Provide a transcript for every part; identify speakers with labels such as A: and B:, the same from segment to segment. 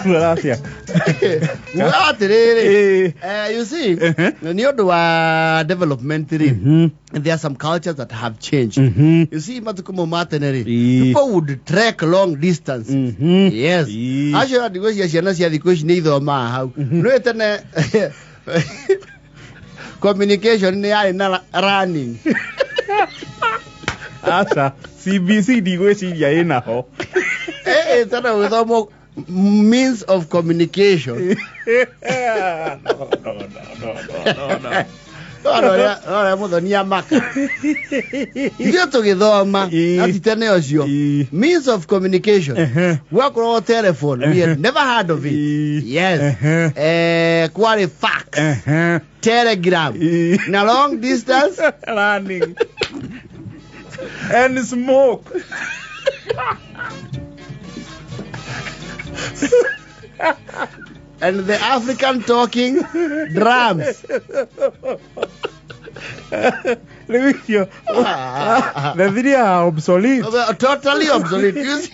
A: Gracias.
B: You see, development, there are some cultures that have changed. You see, people would trek long distance. Yes. Actually, communication running.
A: Asa CBC digo si ya ina ho.
B: With means of communication. Means of communication. Work on telephone. We had never heard of it. Yes. Quite fax. Telegram. Now long distance
A: running. And smoke.
B: And the African talking drums.
A: The video are obsolete.
B: Totally obsolete.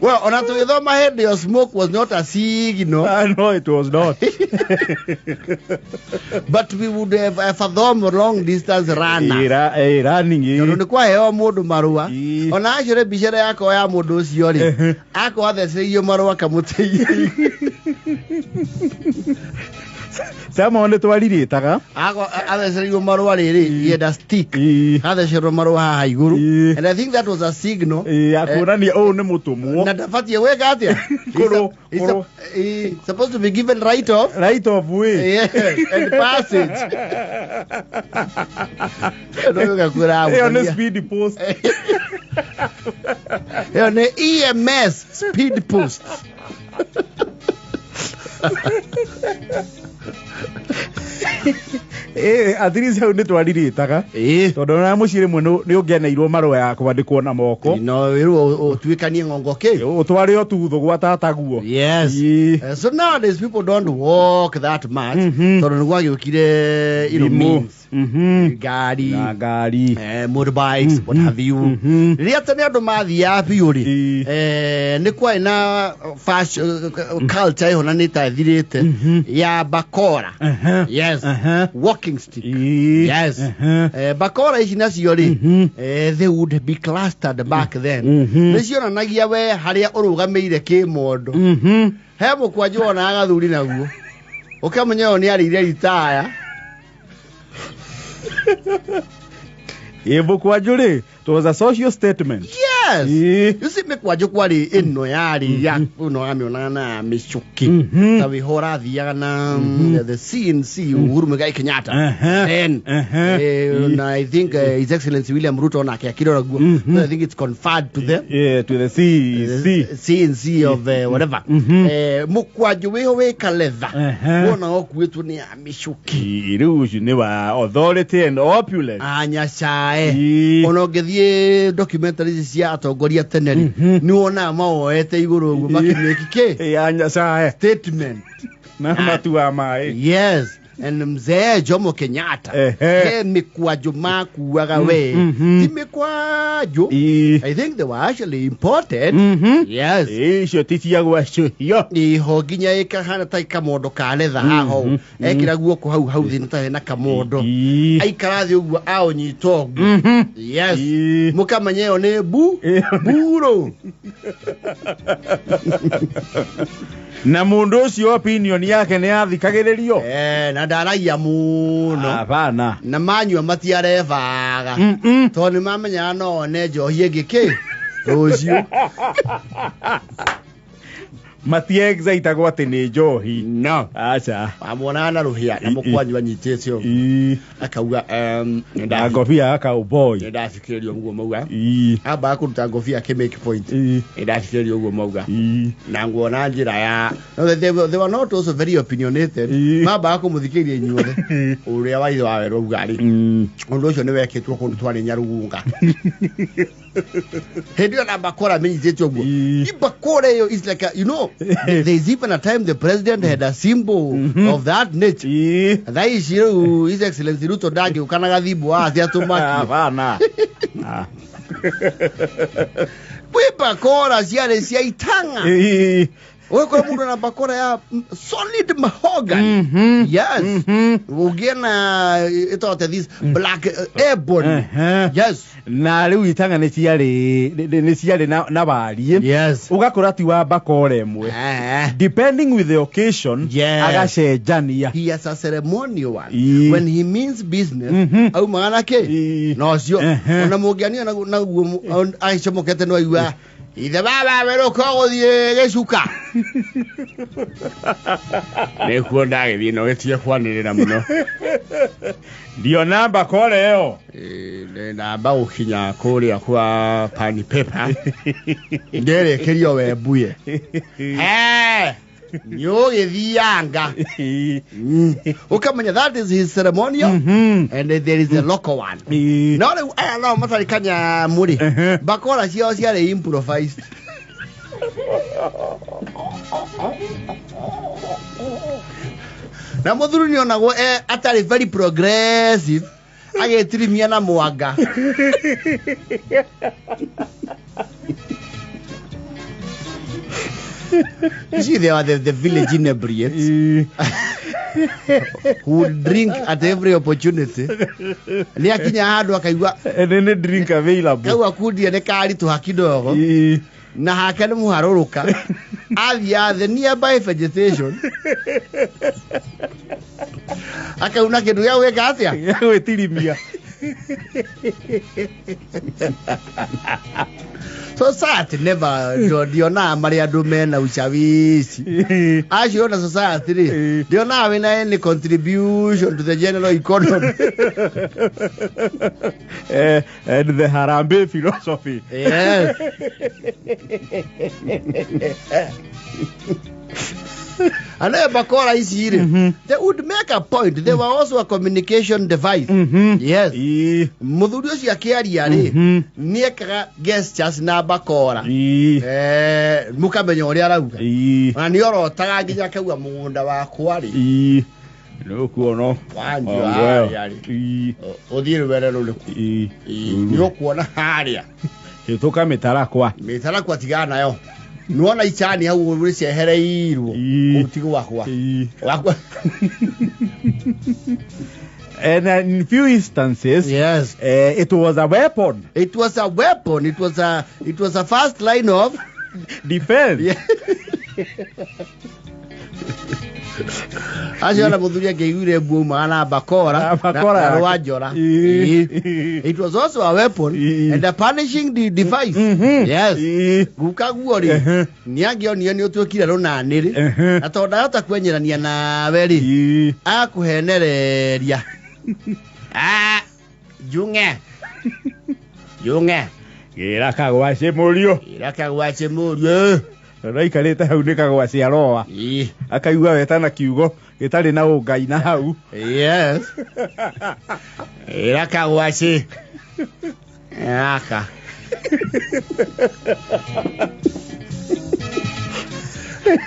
B: Well, on my head, your smoke was not a signal.
A: No, it was not.
B: But we would have a long distance runner.
A: Running.
B: On actually Bishara Ako Amodos Yori. Ako other say you Marua Kamuti.
A: Some on the toilet, Taka.
B: Ako other say you Marua, he had a stick. Other Sheromarua Haiguru. And I think that was a signal.
A: Ngurani own Mutumo.
B: Natafatia, where got you? He's supposed to be given right of
A: way.
B: Yes, and passage.
A: On the speedy post.
B: On the EMS speed post.
A: Athuri cia nä twariritaga tondå na må cirä mwe nä å ngeneirwo marå ya kwandäkwo na moko
B: tuikanie ngongo kä
A: å twarä o tuthå gwa tataguo.
B: Yes. So nowadays people don't walk that much tondå nä gwagä å kire ngari motorbikes what have you rä a tene andå mathiaga biå rä nä kwarä na culture ä hona nä tathirä te ya bakora. Yes. Walking stick. Yes. Bakora ici nacio ri they would be clustered back then. Nĩcio nanagia we harĩa ũrũgamĩire kĩmondo. He mũkwanjũ ona agathuri naguo. Ũkamenya nĩ arĩire ritaya.
A: Mũkwanjũ rĩ, it was a social statement.
B: Yes. You see mikwanjũ kwari ĩno yarĩ ya no amiona na michuki. Ta wihora thiaga na the CNC Uhuru Muigai Kenyatta. And I think His Excellency William Ruto na akĩakĩrora guo. I think it's conferred to them.
A: To the
B: CNC of whatever. Mũkwanjũ wĩho wĩkaletha. Wona okuĩtwo nĩ amichuki.
A: Rĩu nĩ wa authority and opulence.
B: Anyacae. Ona ngĩthiĩ documentaries cia atongoria teneri ni wona maoete iguru uguo makimeki
A: anyacae
B: statement
A: na matua mai.
B: Yes. And mzee Jomo Kenyatta he mikwanjũ makuaga we ti mikwanjũ. I think they were actually imported. Yes.
A: Icio ticiagwo cio
B: iho nginya ikahana ta kamondo ka letha haho ekira guoko hau thina ta na kamondo aikara thi uguo aonyito. Yes. Mukamenya yo ne buro.
A: Na mundu ucio opinion yake ni athikagiririo
B: na ndaragia muno
A: hapana
B: na manyua matiarevaga to ni mamenya no ne njohi ngiki rucio
A: matiexaitagwo ati ni njohi
B: no
A: acha
B: amona na ruhia na mũkwanjũ anyitĩte ũguo akauga
A: na ngobia cowboy
B: ndafikĩrĩrio ũguo mauga amba kũruta ngobia make point ndafikĩrĩrio ũguo mauga na nguona njĩra ya no they were not also very opinionated mamba kũmũthikĩria inyuothe ũrĩa waithe wa werũ uga rĩ ũndũ ũcio nĩ wekĩtwo kũndũ twarĩ Nyarugunga Hendio na bakora menyitete ogwo. Bakora is like there's even a time the president had a symbol of that nature. That is His Excellency Ruto Dagi ukanaga thibu athia tumaki.
A: Bana.
B: We bakora ciare cia itanga. Wewe kwa mundu na bakora ya solid mahogany. Yes. Ugena itote this black ebony. Yes.
A: Na riu itanga ni ciare na bari.
B: Yes.
A: Ugakora ti wa bakora emwe. Depending with the occasion, agacenjania.
B: He has a ceremonial one. When he means business, au magana ke. No cio. Ona mugiania na aicomokete no iwa. Ithe baba beroka guthie gecuka. Nikuo ndagithie no getie kwanirira muno.
A: Ndio namba kore yo.
B: Namba ukinya kuria kwa pani paper. Nderekerio we buye. Nyogithianga. Ukamenya that is his ceremonial and there is a local one. No matari kanyamu ri. Bakora cio ciare improvised. Na muthuri ni onago atari very progressive. Agetirimia na mwanga. You see, they are the village inebriates who would drink at every opportunity. Ni akinya handu akaigua
A: any drink available.
B: Kau akudia ne kari tu hakidogo. Na hakane muharuruka. Athia the nearby vegetation. Akauna kindu ya weka atia.
A: Ya gwetirimia.
B: Society never diona Maria Dumena uchawishi. Ajiona society ri. Diona wina any contribution to the general economy.
A: And the Harambe philosophy.
B: Yes. And bakora is here. They would make a point. They were also a communication device. Yes. Muthuri ucio akiaria ri niekaga gestures na bakora. Mukamenya uria arauga. Na ni orotaga nginya kaua mugunda wakwa ri.
A: No kuono.
B: Wanju uthire were rulu. Ni okuona haria.
A: Hituka mitarakwa.
B: Mitarakwa tigana nayo. Nuona ichani hau uri cehereirwo utigo wakwa.
A: And in few instances,
B: yes,
A: it was a weapon.
B: It was a weapon. It was a first line of
A: defense.
B: Yeah. Ajora muthuri ngeigure buma na bakora na rwajora. It was also a weapon and a punishing device. Yes. Gukaguo ri niangionio ni utwikire runani ri atonda hata kwenyerania na weri akuhenereria. Junge
A: Gira gwace murio. Raikarite hau nikagwa ciaroa. Akaigua wetana kiugo gitari na ungai na hau.
B: Yes. Irakagwaci. Aka.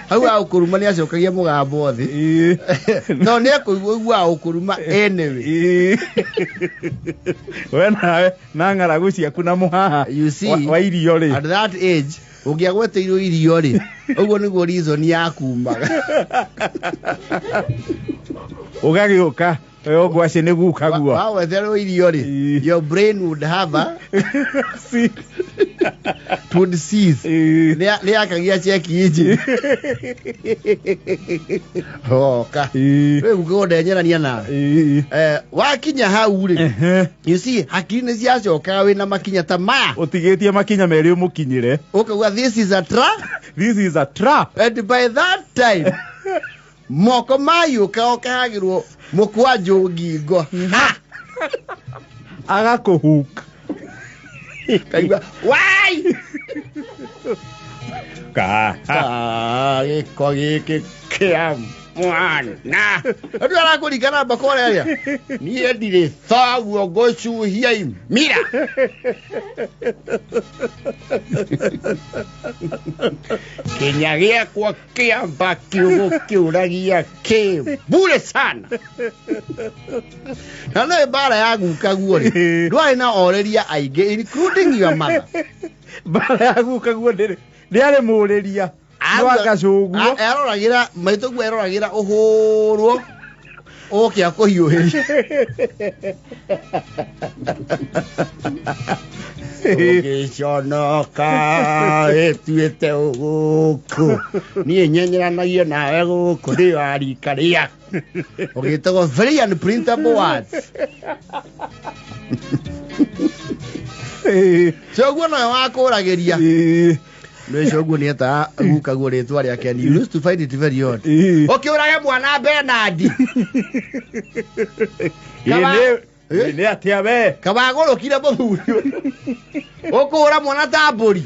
B: Hau au kuruma ni acokagia mugambo thi. No ni akuigua au kuruma anyway.
A: Wena na ngaragu ciaku na muhaha.
B: You see,
A: wa irio ri.
B: At that age ugiagweteirwo irio ri. Uguo niguo reason yakumbaga.
A: Ugagiuka ogwace ni gukagua.
B: Wawetherwo irio ri. Your brain would have a would cease. Ni akagia cheki iji. Oka. We ugoda nyerania na. Wakinya hau ri. You see, hakiri ni ciacoka we na makinya ta maya.
A: Utigitie makinya meri umukinyire.
B: Ukaguo this is a trap.
A: This is a trap.
B: And by that time moko mayu kaokagirwo mukwanju ngingo.
A: Agakuhuka.
B: Kaigua wai.
A: Ka.
B: Giko giki kiam. mwana ndio arakurikana bakora aria nie ndire thaguo ngocuhia imira Kenya giakwa kiamba kiugo kiuragia ki bure sana na no bara ya gukaguo ri ndwari na oreria aige including your mother
A: bara ya gukaguo ndiri ndiare mureria Wakacuguo
B: eroragira maitugu eroragira uhurwo okia kuhiuhiria ugiconoka etuite guku nie nyenyeranagie nawe guku ndi warika ria ugitagwo very unprintable words coguo nawe wakuragiria no coguo ni eta gukaguo ritwa riake and you used to find it very odd ukiurage mwana Bernard
A: ni atia we
B: kabagurukire muthuri ukura mwana tamburi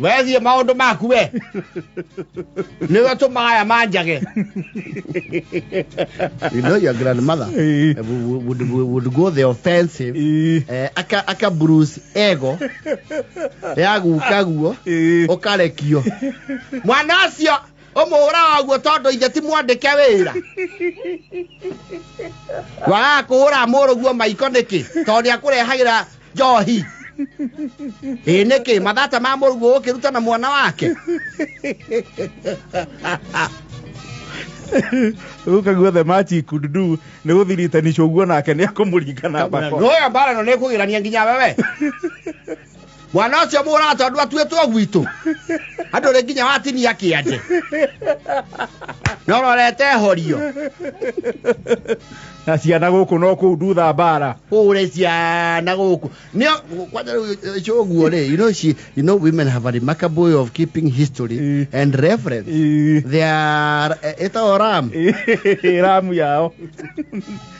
B: wethie maundu maku we niwe tumaya manjage you know your grandmother would go the offensive aka Bruce ego ya gukaguo ukarekio mwana ucio umuhura waguo tondu ithe ti mwandike wira wa kuhura muruguo maiko niki tondu akurehagira njohi niki mathata ma muruguo ukiruta na mwana wake
A: ukaguo the machi could do ni guthirita coguo nake ni akumuringana bako
B: no ya bara no ni kugirania nginya wewe mwana ucio muhura tondu atuetwo gwitu andu ri nginya watini akiaje no rorete horio
A: na ciana guku no ku ndutha bara
B: ure ciana guku nio kwanja coguo ri you know women have a remarkable way of keeping history and reference they are ram yao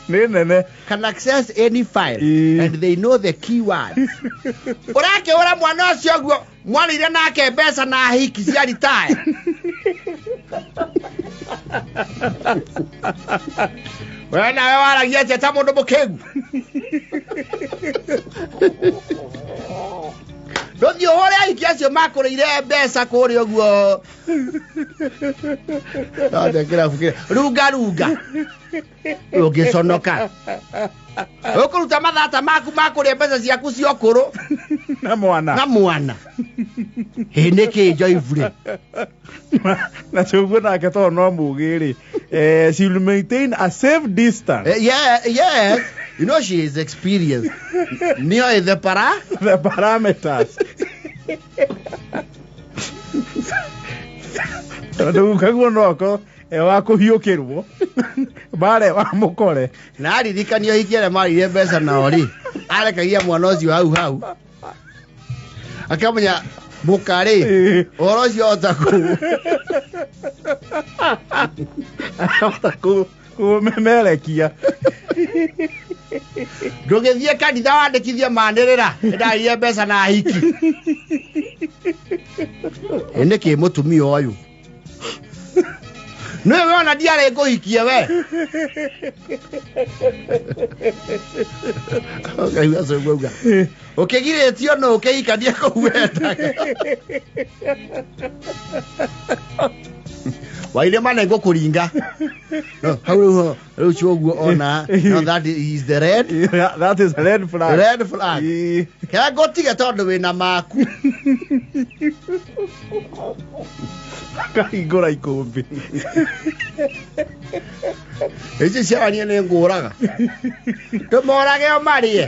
B: nene can access any file and they know the keywords urake ora mwana ucio guo mwana ire nake mbeca na hiki cia retire wena we waragia ta mundu mukegu ndothio hore aiki acio makurire mbeca kuri uguo ndekira bukire runga ugiconoka ukuruta mathata maku makuria mbeca ciaku ciokuru
A: na mwana
B: niki joyfully
A: na coguo nake to no mugiri she will maintain a safe distance
B: yes you know she is experienced nio the
A: parameters tondu kaguo noko wa kuhiukirwo bare wa mukore
B: na aririkanio hikiere marire mbeca na ori arekagia mwana ucio hau akamenya mukari orocio
A: otaku kumemerekia
B: ndugithie kanitha wandikithie mandirira ndaire mbeca na hiki niki mutumia uyu no we ona diare nguhikie we okay wazo gauga ukigiretio no ukihikania kuwenda waile mana ngukuringa no how choguo ona no that is the red
A: that is a red flag
B: ka gotiga tondu wina maku
A: kahingura ikumbi
B: eci ciarania nĩ ngũraga tũmorage o marie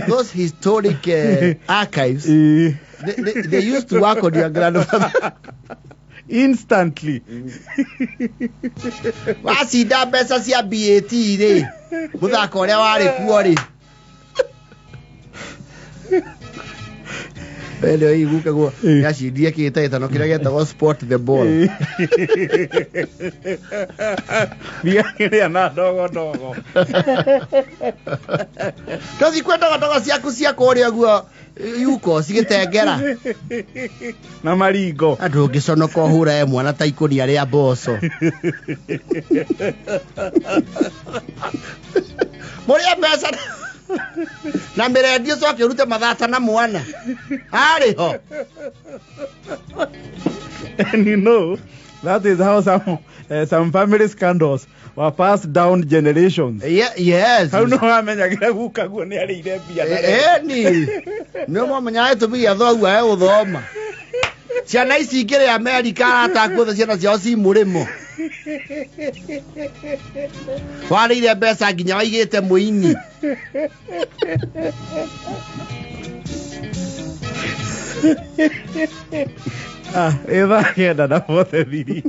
B: those historic archives they used to work on your grandfather
A: instantly
B: wacinda mbeca cia BAT rĩ mũthako ũrĩa warĩ kuo rĩ Ndio hii guka go yashindie kitaita no kira geta sport the ball
A: Biakiria na dogo
B: kazi kwenda gatoga ciaku uri guo yuko cigitengera
A: na maringo
B: andu ngiconoka hura mwana ta ikuni aria mboco muria mbeca na mirendio coke urute mathata na mwana ariho.
A: And you know, that is how some family scandals were passed down generations.
B: Yes.
A: How no amenya gira guka guo ni ari ire bia
B: ni no mo menya tu bia thogu ae uthoma ciana ici ingire America atakuothe ciana ciao ci murimo warire mbeca nginya waigite muini
A: eva kenda na bothe thiri